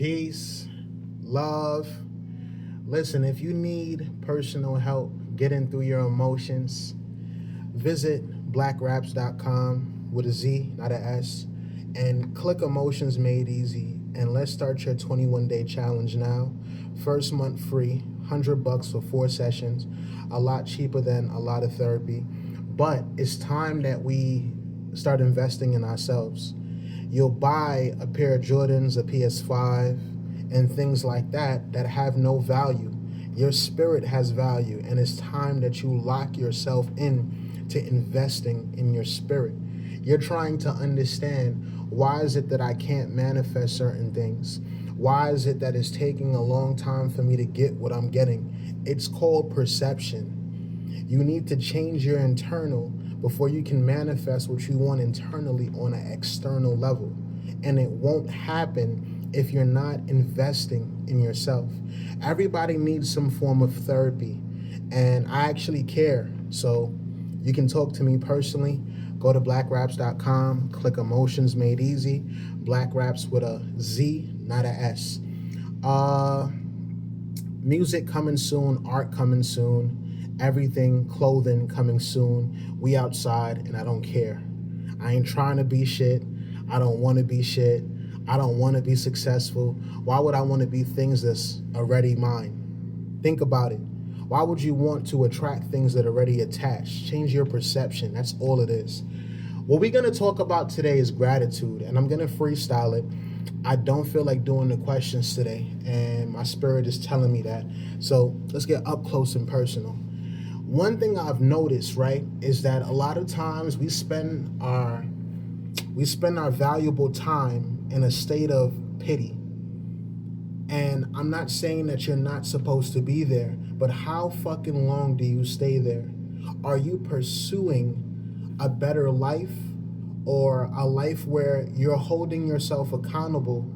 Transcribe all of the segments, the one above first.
Peace, love. Listen, if you need personal help getting through your emotions, visit blackraps.com with a Z, not a S, and click Emotions Made Easy. And let's start your 21-day challenge now. First month free, $100 for 4 sessions, a lot cheaper than a lot of therapy. But it's time that we start investing in ourselves. You'll buy a pair of Jordans, a PS5, and things like that have no value. Your spirit has value, and it's time that you lock yourself in to investing in your spirit. You're trying to understand, why is it that I can't manifest certain things? Why is it that it's taking a long time for me to get what I'm getting? It's called perception. You need to change your internal before you can manifest what you want internally on an external level. And it won't happen if you're not investing in yourself. Everybody needs some form of therapy, and I actually care. So you can talk to me personally. Go to blackraps.com, click Emotions Made Easy. Black Raps with a Z, not a S. Music coming soon, art coming soon. Everything, clothing coming soon. We outside, and I don't care. I ain't trying to be shit. I don't want to be shit. I don't want to be successful. Why would I want to be things that's already mine? Think about it. Why would you want to attract things that are already attached? Change your perception. That's all it is. What we're going to talk about today is gratitude, and I'm going to freestyle it. I don't feel like doing the questions today, and my spirit is telling me that. So let's get up close and personal. One thing I've noticed, right, is that a lot of times we spend our valuable time in a state of pity. And I'm not saying that you're not supposed to be there, but how fucking long do you stay there? Are you pursuing a better life, or a life where you're holding yourself accountable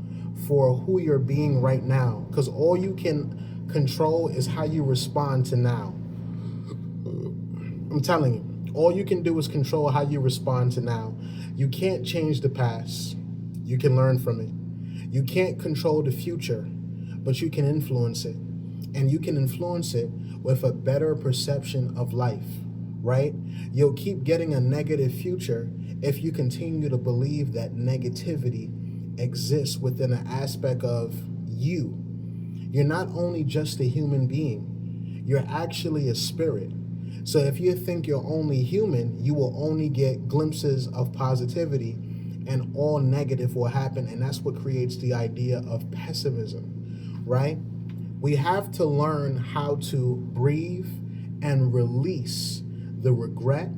for who you're being right now? Because all you can control is how you respond to now. I'm telling you, all you can do is control how you respond to now. You can't change the past. You can learn from it. You can't control the future, but you can influence it. And you can influence it with a better perception of life, right? You'll keep getting a negative future if you continue to believe that negativity exists within an aspect of you. You're not only just a human being, you're actually a spirit. So if you think you're only human, you will only get glimpses of positivity, and all negative will happen. And that's what creates the idea of pessimism, right? We have to learn how to breathe and release the regret,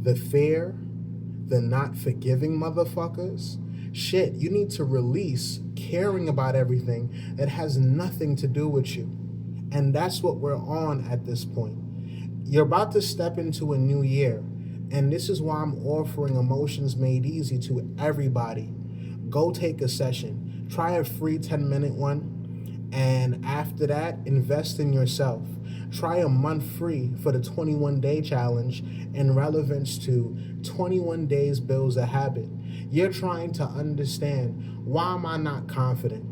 the fear, the not forgiving motherfuckers. Shit, you need to release caring about everything that has nothing to do with you. And that's what we're on at this point. You're about to step into a new year, and this is why I'm offering Emotions Made Easy to everybody. Go take a session. Try a free 10-minute one, and after that, invest in yourself. Try a month free for the 21-day challenge in relevance to 21 days builds a habit. You're trying to understand, why am I not confident?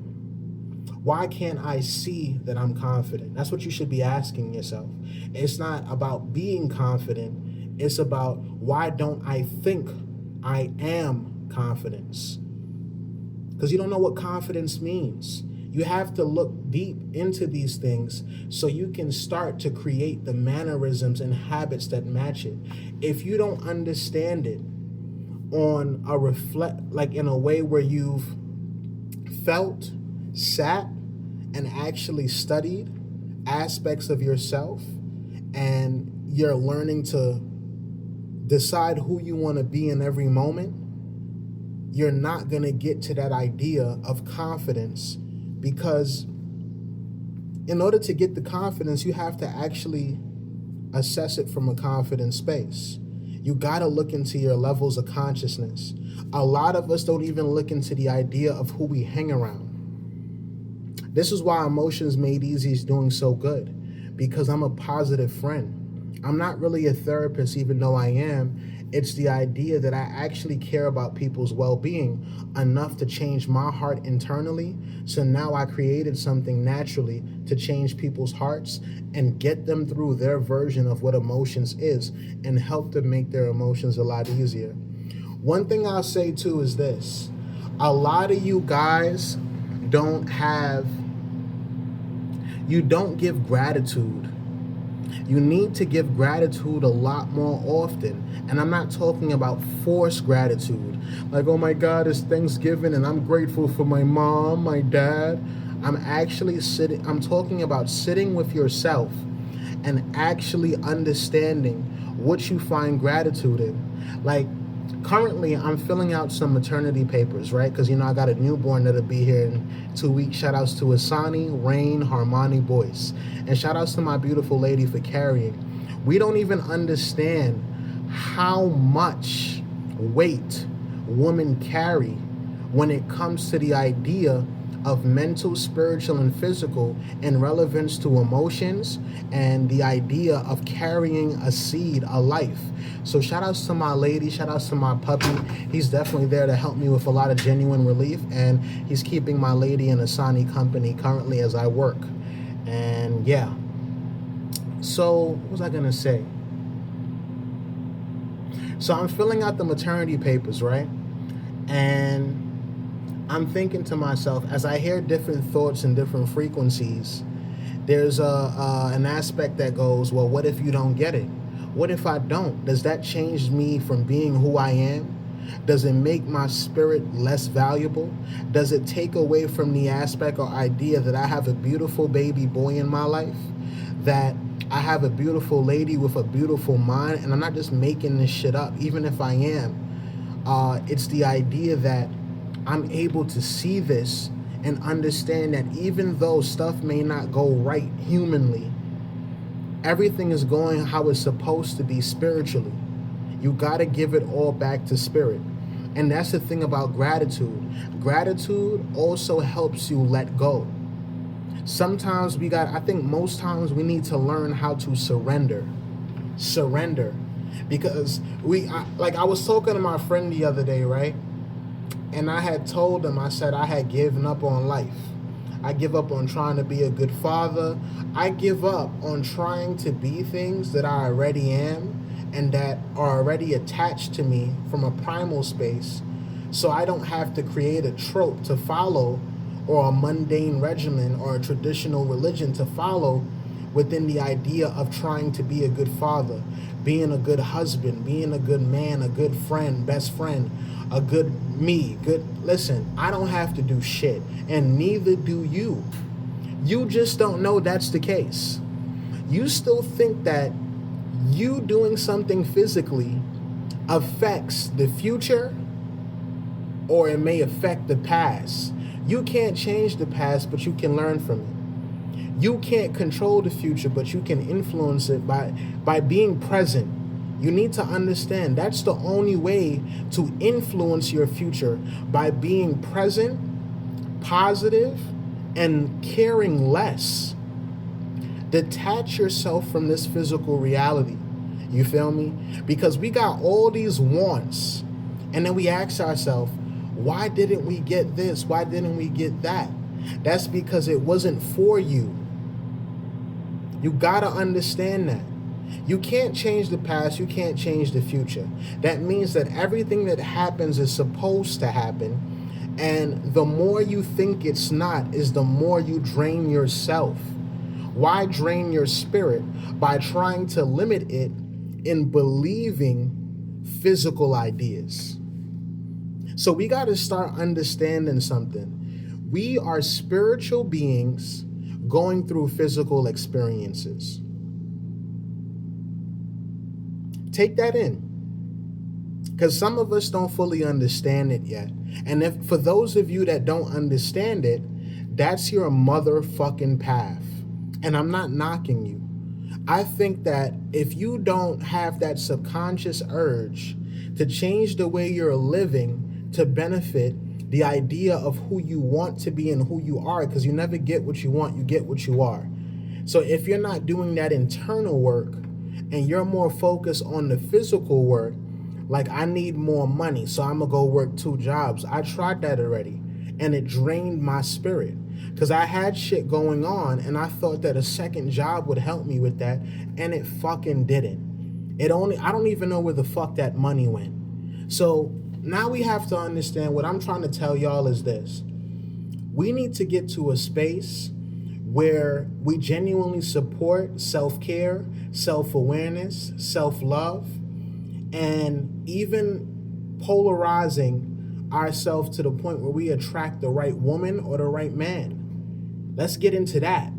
Why can't I see that I'm confident? That's what you should be asking yourself. It's not about being confident. It's about, why don't I think I am confidence? Because you don't know what confidence means. You have to look deep into these things so you can start to create the mannerisms and habits that match it. If you don't understand it on a like in a way where you've felt, sat, and actually studied aspects of yourself, and you're learning to decide who you want to be in every moment, you're not going to get to that idea of confidence. Because in order to get the confidence, you have to actually assess it from a confident space. You got to look into your levels of consciousness. A lot of us don't even look into the idea of who we hang around. This is why Emotions Made Easy is doing so good, because I'm a positive friend. I'm not really a therapist, even though I am. It's the idea that I actually care about people's well-being enough to change my heart internally. So now I created something naturally to change people's hearts and get them through their version of what emotions is and help them make their emotions a lot easier. One thing I'll say too is this. A lot of you guys don't have, you don't give gratitude. You need to give gratitude a lot more often. And I'm not talking about forced gratitude. Like, oh my God, it's Thanksgiving and I'm grateful for my mom, my dad. I'm talking about sitting with yourself and actually understanding what you find gratitude in. Like, currently I'm filling out some maternity papers, right? Because I got a newborn that'll be here in 2 weeks. Shout outs to Asani, Rain, Harmony, Boyce, and shout outs to my beautiful lady for carrying. We don't even understand how much weight women carry when it comes to the idea of mental, spiritual, and physical in relevance to emotions and the idea of carrying a seed, a life. So shout outs to my lady, shout outs to my puppy. He's definitely there to help me with a lot of genuine relief, and he's keeping my lady and Asani company currently as I work. And yeah. So what was I gonna say? So I'm filling out the maternity papers, right? And I'm thinking to myself, as I hear different thoughts and different frequencies, there's an aspect that goes, well, what if you don't get it? What if I don't? Does that change me from being who I am? Does it make my spirit less valuable? Does it take away from the aspect or idea that I have a beautiful baby boy in my life? That I have a beautiful lady with a beautiful mind, and I'm not just making this shit up, even if I am. It's the idea that I'm able to see this and understand that even though stuff may not go right humanly, everything is going how it's supposed to be spiritually. You got to give it all back to spirit. And that's the thing about gratitude. Gratitude also helps you let go. Sometimes I think most times we need to learn how to surrender. Surrender. Because I was talking to my friend the other day, right? And I had told him, I said I had given up on life. I give up on trying to be a good father. I give up on trying to be things that I already am and that are already attached to me from a primal space, so I don't have to create a trope to follow or a mundane regimen or a traditional religion to follow within the idea of trying to be a good father, being a good husband, being a good man, a good friend, best friend, a good me, good. Listen, I don't have to do shit, and neither do you. You just don't know that's the case. You still think that you doing something physically affects the future, or it may affect the past. You can't change the past, but you can learn from it. You can't control the future, but you can influence it by being present. You need to understand that's the only way to influence your future, by being present, positive, and caring less. Detach yourself from this physical reality. You feel me? Because we got all these wants, and then we ask ourselves, why didn't we get this? Why didn't we get that? That's because it wasn't for you. You gotta understand that. You can't change the past, you can't change the future. That means that everything that happens is supposed to happen, and the more you think it's not is the more you drain yourself. Why drain your spirit? By trying to limit it in believing physical ideas. So we got to start understanding something. We are spiritual beings going through physical experiences. Take that in. Because some of us don't fully understand it yet. And if for those of you that don't understand it, that's your motherfucking path. And I'm not knocking you. I think that if you don't have that subconscious urge to change the way you're living to benefit the idea of who you want to be and who you are, because you never get what you want, you get what you are. So if you're not doing that internal work and you're more focused on the physical work, Like, I need more money, so I'm gonna go work 2 jobs. I tried that already, and it drained my spirit because I had shit going on, and I thought that a second job would help me with that, and it fucking didn't. I don't even know where the fuck that money went. So now we have to understand, what I'm trying to tell y'all is this: we need to get to a space where we genuinely support self-care, self-awareness, self-love, and even polarizing ourselves to the point where we attract the right woman or the right man. Let's get into that.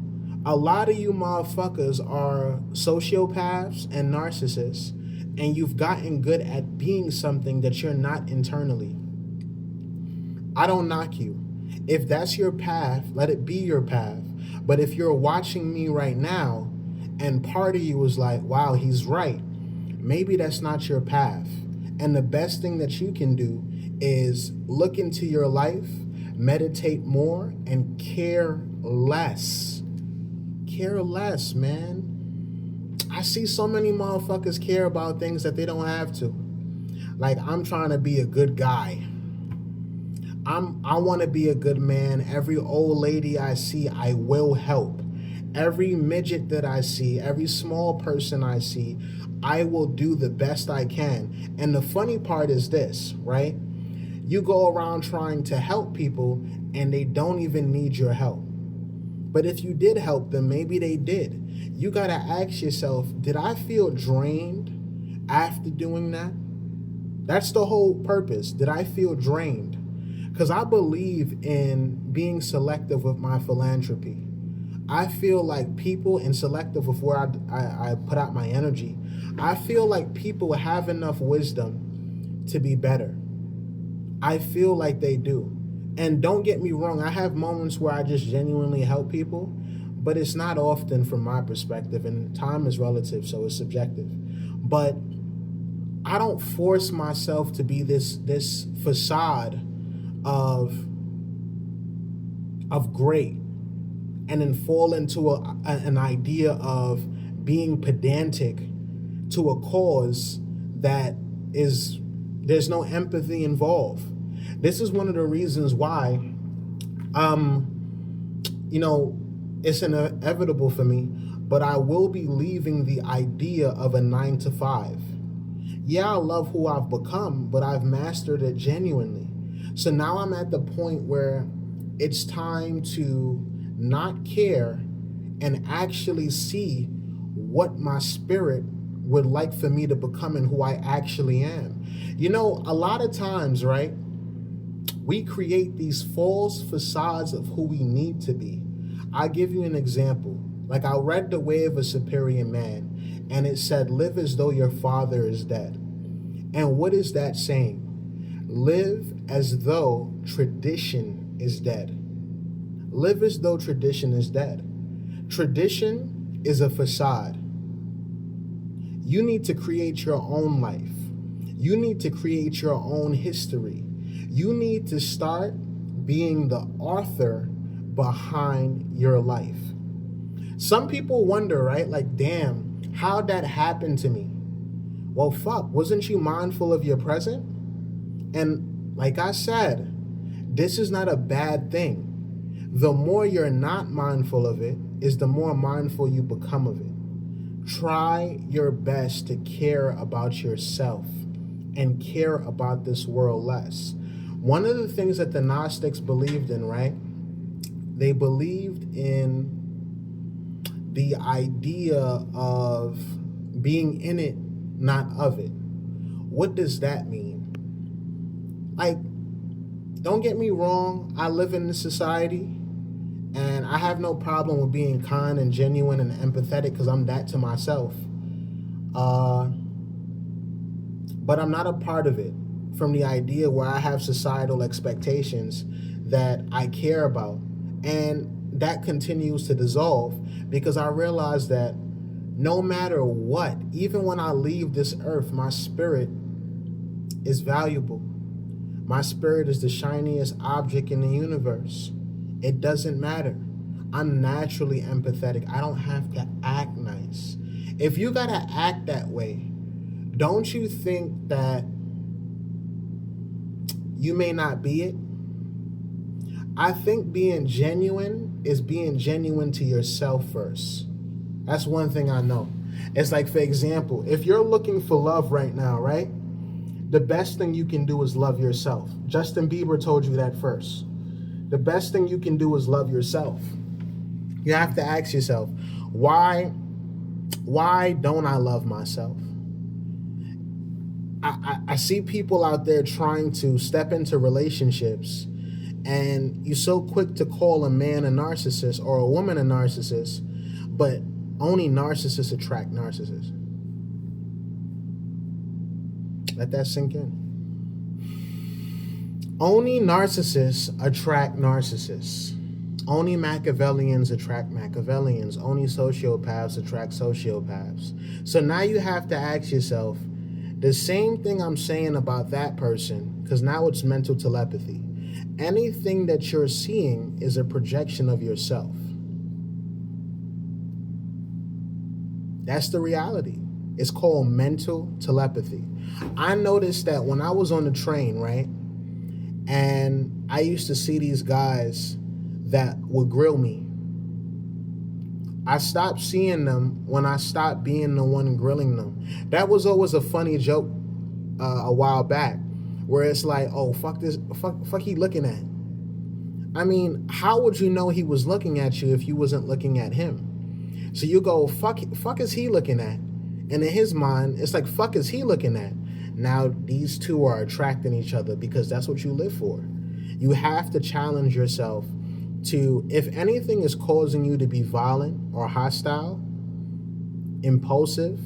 A lot of you motherfuckers are sociopaths and narcissists, and you've gotten good at being something that you're not internally. I don't knock you. If that's your path, let it be your path. But if you're watching me right now and part of you is like, wow, he's right, maybe that's not your path. And the best thing that you can do is look into your life, meditate more, and care less. Care less, man. I see so many motherfuckers care about things that they don't have to. Like, I'm trying to be a good guy. I want to be a good man. Every old lady I see, I will help. Every midget that I see, every small person I see, I will do the best I can. And the funny part is this, right? You go around trying to help people and they don't even need your help. But if you did help them, maybe they did. You got to ask yourself, did I feel drained after doing that? That's the whole purpose. Did I feel drained? Because I believe in being selective with my philanthropy. I feel like people, and selective of where I put out my energy, I feel like people have enough wisdom to be better. I feel like they do. And don't get me wrong, I have moments where I just genuinely help people, but it's not often from my perspective, and time is relative, so it's subjective. But I don't force myself to be this facade of great, and then fall into an idea of being pedantic to a cause that is, there's no empathy involved. This is one of the reasons why it's inevitable for me, but I will be leaving the idea of a 9 to 5. Yeah, I love who I've become, but I've mastered it genuinely. So now I'm at the point where it's time to not care and actually see what my spirit would like for me to become and who I actually am. You know, a lot of times, right, we create these false facades of who we need to be. I'll give you an example. Like, I read The Way of a Superior Man, and it said, live as though your father is dead. And what is that saying? Live as though tradition is dead. Live as though tradition is dead. Tradition is a facade. You need to create your own life. You need to create your own history. You need to start being the author behind your life. Some people wonder, right? Like, damn, how'd that happen to me? Well, fuck, wasn't you mindful of your present? And like I said, this is not a bad thing. The more you're not mindful of it, is the more mindful you become of it. Try your best to care about yourself and care about this world less. One of the things that the Gnostics believed in, right? They believed in the idea of being in it, not of it. What does that mean? Like, don't get me wrong, I live in this society, and I have no problem with being kind and genuine and empathetic, because I'm that to myself. But I'm not a part of it from the idea where I have societal expectations that I care about. And that continues to dissolve because I realize that no matter what, even when I leave this earth, my spirit is valuable. My spirit is the shiniest object in the universe. It doesn't matter. I'm naturally empathetic. I don't have to act nice. If you gotta act that way, don't you think that You may not be it. I think being genuine is being genuine to yourself first. That's one thing I know. It's like, for example, if you're looking for love right now, right? The best thing you can do is love yourself. Justin Bieber told you that first. The best thing you can do is love yourself. You have to ask yourself, why don't I love myself? I see people out there trying to step into relationships, and you're so quick to call a man a narcissist or a woman a narcissist, but only narcissists attract narcissists. Let that sink in. Only narcissists attract narcissists. Only Machiavellians attract Machiavellians. Only sociopaths attract sociopaths. So now you have to ask yourself, the same thing I'm saying about that person, because now it's mental telepathy. Anything that you're seeing is a projection of yourself. That's the reality. It's called mental telepathy. I noticed that when I was on the train, right? And I used to see these guys that would grill me. I stopped seeing them when I stopped being the one grilling them. That was always a funny joke a while back, where it's like, oh, fuck he looking at. I mean, how would you know he was looking at you if you wasn't looking at him? So you go, fuck is he looking at? And in his mind, it's like, fuck is he looking at? Now these two are attracting each other because that's what you live for. You have to challenge yourself to, if anything is causing you to be violent or hostile, impulsive,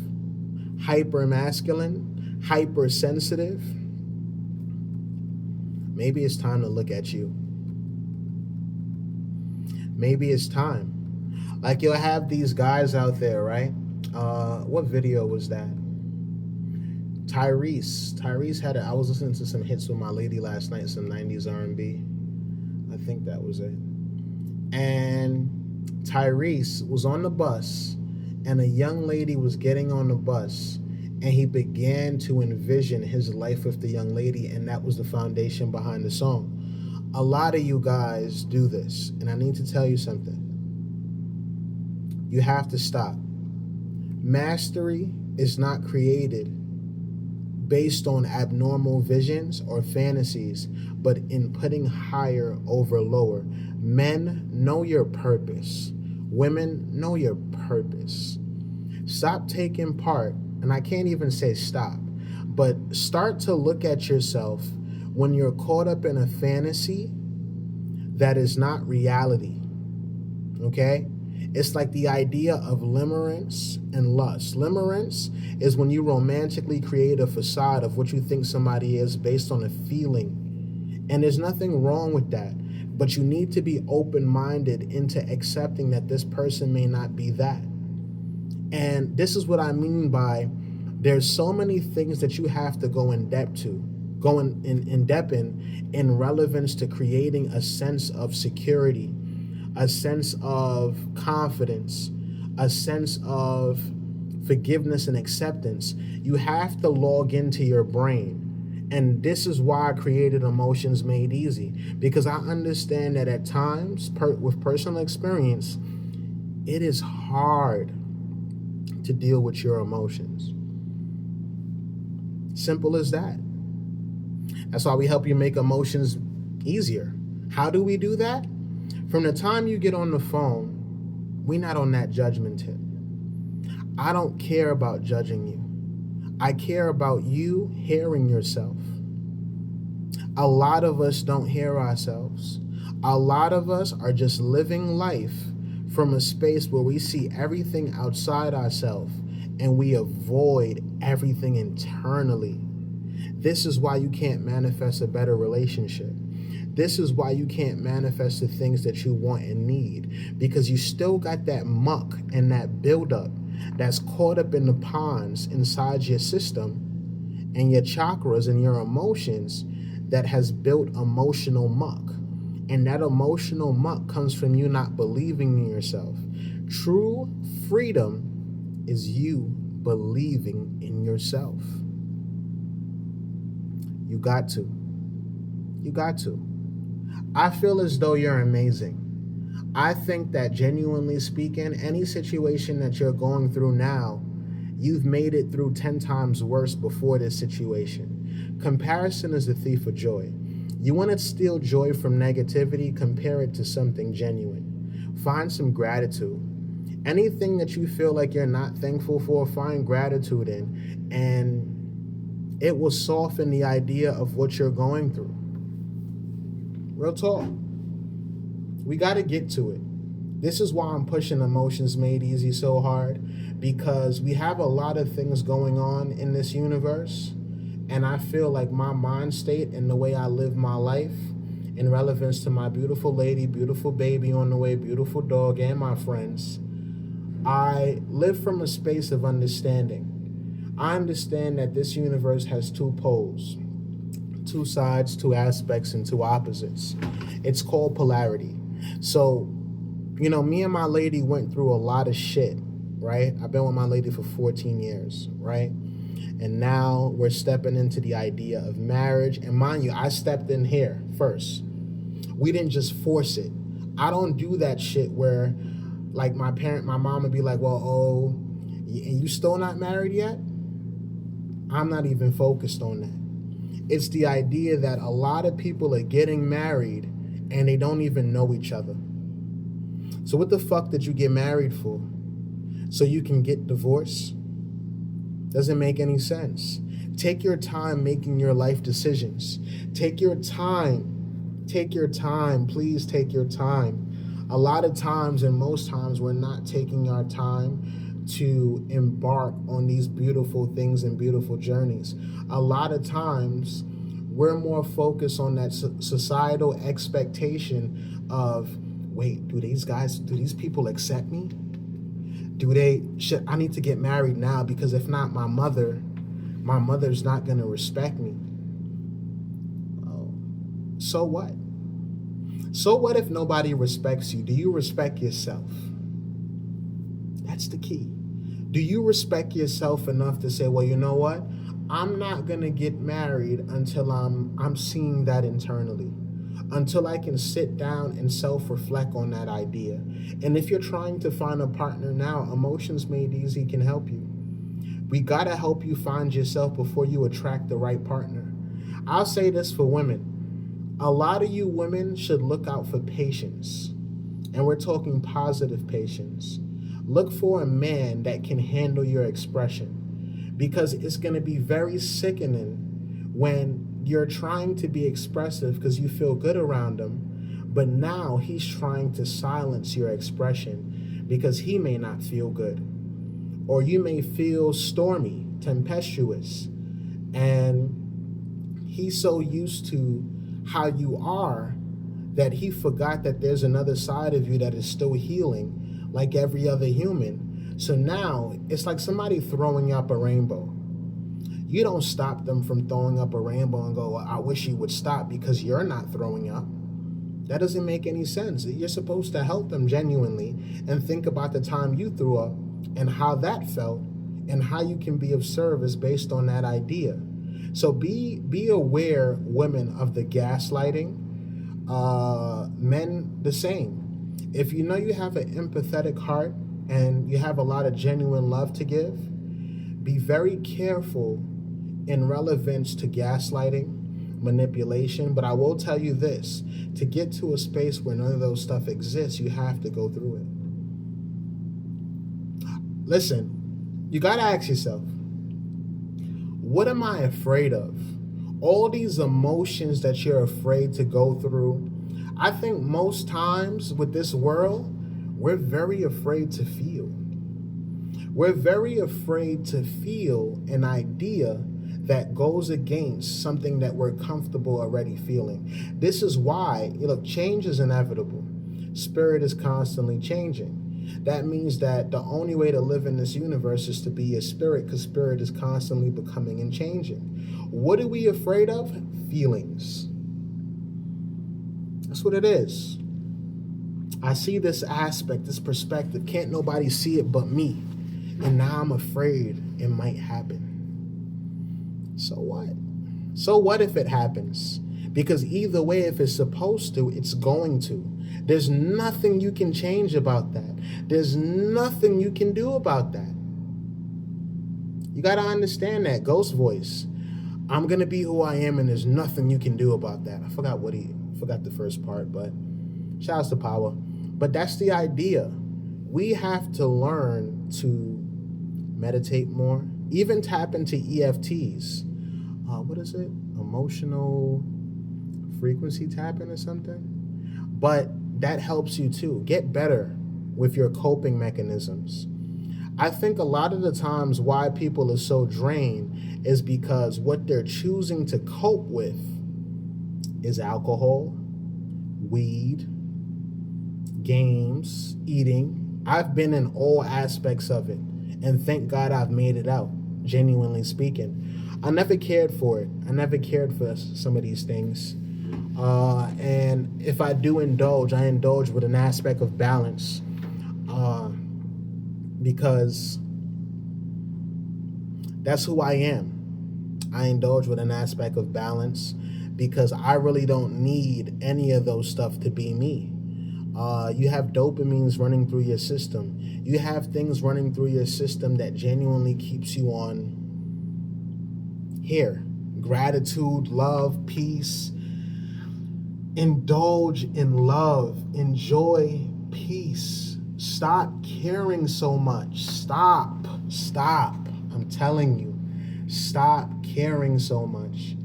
hyper-masculine, hypersensitive, maybe it's time to look at you. Maybe it's time. Like, you'll have these guys out there, right? What video was that? Tyrese had I was listening to some hits with my lady last night, some 90s R&B. I think that was it. And Tyrese was on the bus, and a young lady was getting on the bus, and he began to envision his life with the young lady, and that was the foundation behind the song. A lot of you guys do this, and I need to tell you something. You have to stop. Mastery is not created based on abnormal visions or fantasies, but in putting higher over lower. Men, know your purpose. Women, know your purpose. Stop taking part, and I can't even say stop, but start to look at yourself when you're caught up in a fantasy that is not reality, okay? It's like the idea of limerence and lust. Limerence is when you romantically create a facade of what you think somebody is based on a feeling. And there's nothing wrong with that. But you need to be open-minded into accepting that this person may not be that. And this is what I mean by, there's so many things that you have to go in depth to. Going in depth in relevance to creating a sense of security, a sense of confidence, a sense of forgiveness and acceptance. You have to log into your brain. And this is why I created Emotions Made Easy, because I understand that at times, with personal experience, it is hard to deal with your emotions. Simple as that. That's why we help you make emotions easier. How do we do that? From the time you get on the phone, we're not on that judgment tip. I don't care about judging you. I care about you hearing yourself. A lot of us don't hear ourselves. A lot of us are just living life from a space where we see everything outside ourselves and we avoid everything internally. This is why you can't manifest a better relationship. This is why you can't manifest the things that you want and need, because you still got that muck and that buildup that's caught up in the ponds inside your system and your chakras and your emotions that has built emotional muck. And that emotional muck comes from you not believing in yourself. True freedom is you believing in yourself. You got to. You got to. I feel as though you're amazing. I think that genuinely speaking, any situation that you're going through now, you've made it through 10 times worse before this situation. Comparison is the thief of joy. You want to steal joy from negativity, compare it to something genuine. Find some gratitude. Anything that you feel like you're not thankful for, find gratitude in, and it will soften the idea of what you're going through. Real talk. We got to get to it. This is why I'm pushing Emotions Made Easy so hard, because we have a lot of things going on in this universe, and I feel like my mind state and the way I live my life in relevance to my beautiful lady, beautiful baby on the way, beautiful dog, and my friends, I live from a space of understanding. I understand that this universe has two poles, two sides, two aspects, and two opposites. It's called polarity. So, me and my lady went through a lot of shit, right? I've been with my lady for 14 years, right? And now we're stepping into the idea of marriage. And mind you, I stepped in here first. We didn't just force it. I don't do that shit where, like, my mom would be like, well, oh, and you still not married yet? I'm not even focused on that. It's the idea that a lot of people are getting married and they don't even know each other. So what the fuck did you get married for? So you can get divorced? Doesn't make any sense. Take your time making your life decisions. Take your time. Take your time. Please take your time. A lot of times, and most times, we're not taking our time to embark on these beautiful things and beautiful journeys. A lot of times, we're more focused on that societal expectation of, wait, do these people accept me? I need to get married now, because if not, my mother's not going to respect me. Oh, so what? So what if nobody respects you? Do you respect yourself? That's the key. Do you respect yourself enough to say, well, you know what? I'm not going to get married until I'm seeing that internally, until I can sit down and self-reflect on that idea. And if you're trying to find a partner now, Emotions Made Easy can help you. We got to help you find yourself before you attract the right partner. I'll say this for women. A lot of you women should look out for patience. And we're talking positive patience. Look for a man that can handle your expression, because it's going to be very sickening when you're trying to be expressive because you feel good around him, but now he's trying to silence your expression because he may not feel good. Or you may feel stormy, tempestuous, and he's so used to how you are that he forgot that there's another side of you that is still healing like every other human. So now it's like somebody throwing up a rainbow. You don't stop them from throwing up a rainbow and go, well, I wish you would stop, because you're not throwing up. That doesn't make any sense. You're supposed to help them genuinely and think about the time you threw up and how that felt and how you can be of service based on that idea. So be aware, women, of the gaslighting. Men, the same. If you know you have an empathetic heart and you have a lot of genuine love to give, be very careful in relevance to gaslighting, manipulation. But I will tell you this, to get to a space where none of those stuff exists, you have to go through it. Listen, you got to ask yourself, what am I afraid of? All these emotions that you're afraid to go through. I think most times with this world, we're very afraid to feel. We're very afraid to feel an idea that goes against something that we're comfortable already feeling. This is why, change is inevitable. Spirit is constantly changing. That means that the only way to live in this universe is to be a spirit, because spirit is constantly becoming and changing. What are we afraid of? Feelings. That's what it is. I see this aspect, this perspective. Can't nobody see it but me. And now I'm afraid it might happen. So what? So what if it happens? Because either way, if it's supposed to, it's going to. There's nothing you can change about that. There's nothing you can do about that. You got to understand that. Ghost voice. I'm going to be who I am, and there's nothing you can do about that. I forgot the first part, but shouts to Power. But that's the idea. We have to learn to meditate more, even tap into EFTs. What is it? Emotional frequency tapping or something? But that helps you too. Get better with your coping mechanisms. I think a lot of the times why people are so drained is because what they're choosing to cope with is alcohol, weed, games, eating. I've been in all aspects of it, and thank God I've made it out, genuinely speaking. I never cared for it. I never cared for some of these things. And if I do indulge, I indulge with an aspect of balance, because that's who I am. I indulge with an aspect of balance because I really don't need any of those stuff to be me. You have dopamines running through your system. You have things running through your system that genuinely keeps you on here. Gratitude, love, peace. Indulge in love. Enjoy peace. Stop caring so much. Stop. I'm telling you, stop caring so much.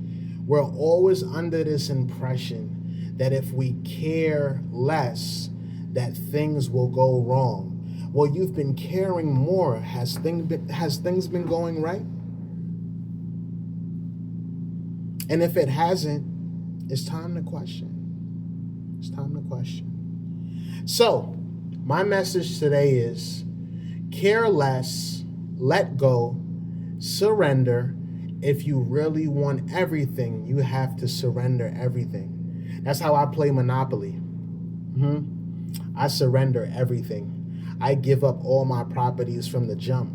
We're always under this impression that if we care less, that things will go wrong. Well, you've been caring more. Has things been going right? And if it hasn't, it's time to question. It's time to question. So, my message today is care less, let go, surrender. If you really want everything, you have to surrender everything. That's how I play Monopoly. I surrender everything. I give up all my properties from the jump,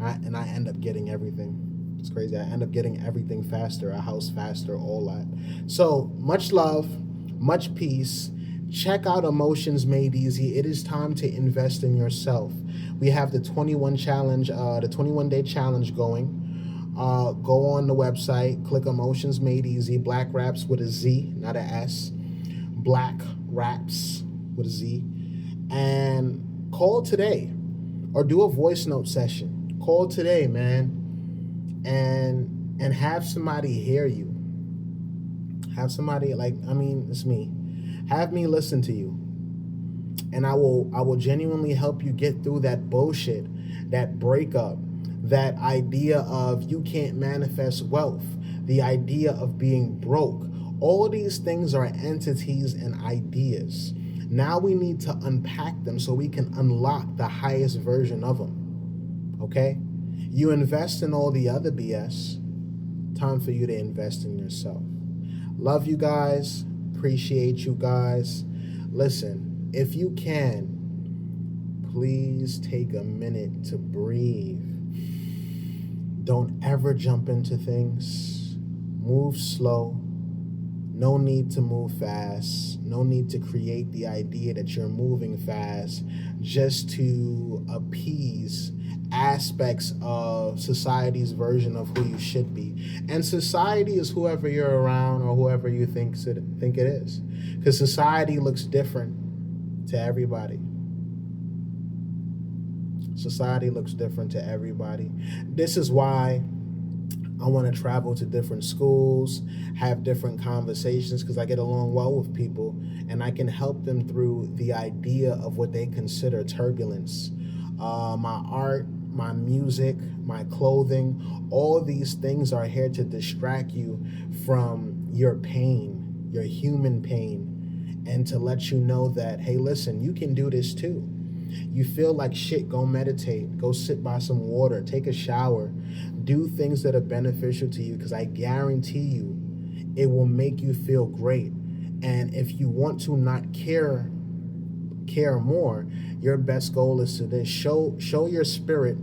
and I end up getting everything. It's crazy. I end up getting everything faster, a house faster, all that. So much love, much peace. Check out Emotions Made Easy. It is time to invest in yourself. We have the 21-day challenge going. Go on the website, click Emotions Made Easy, Black Raps with a Z, not an S, Black Raps with a Z, and call today or do a voice note session. Call today, man, and have somebody hear you. Have somebody it's me. Have me listen to you, and I will genuinely help you get through that bullshit, that breakup, that idea of you can't manifest wealth, the idea of being broke. All of these things are entities and ideas. Now we need to unpack them so we can unlock the highest version of them. Okay? You invest in all the other BS. Time for you to invest in yourself. Love you guys. Appreciate you guys. Listen, if you can, please take a minute to breathe. Don't ever jump into things. Move slow. No need to move fast. No need to create the idea that you're moving fast just to appease aspects of society's version of who you should be. And society is whoever you're around or whoever you think it is. Because society looks different to everybody. Society looks different to everybody. This is why I want to travel to different schools, have different conversations, because I get along well with people and I can help them through the idea of what they consider turbulence. My art, my music, my clothing, all these things are here to distract you from your pain, your human pain, and to let you know that, hey, listen, you can do this too. You feel like shit, go meditate, go sit by some water, take a shower, do things that are beneficial to you, because I guarantee you it will make you feel great. And if you want to not care more, your best goal is to this. Show your spirit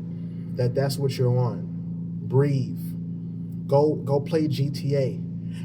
that that's what you're on. Breathe. Go play GTA.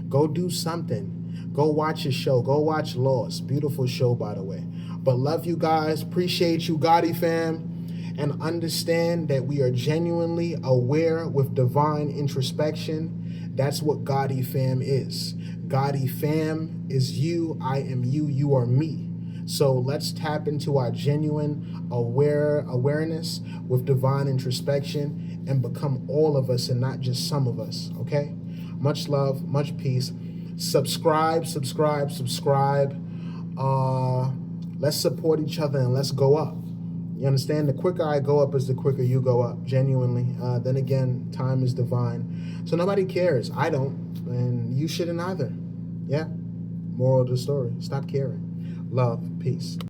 Go do something. Go watch a show. Go watch Lost. Beautiful show, by the way. But love you guys. Appreciate you, Gotti fam. And understand that we are genuinely aware with divine introspection. That's what Gotti fam is. Gotti fam is you, I am you, you are me. So let's tap into our genuine awareness with divine introspection and become all of us and not just some of us, okay? Much love, much peace. Subscribe. Let's support each other and let's go up. You understand? The quicker I go up is the quicker you go up, genuinely. Then again, time is divine. So nobody cares. I don't, and you shouldn't either. Yeah? Moral of the story, stop caring. Love, peace.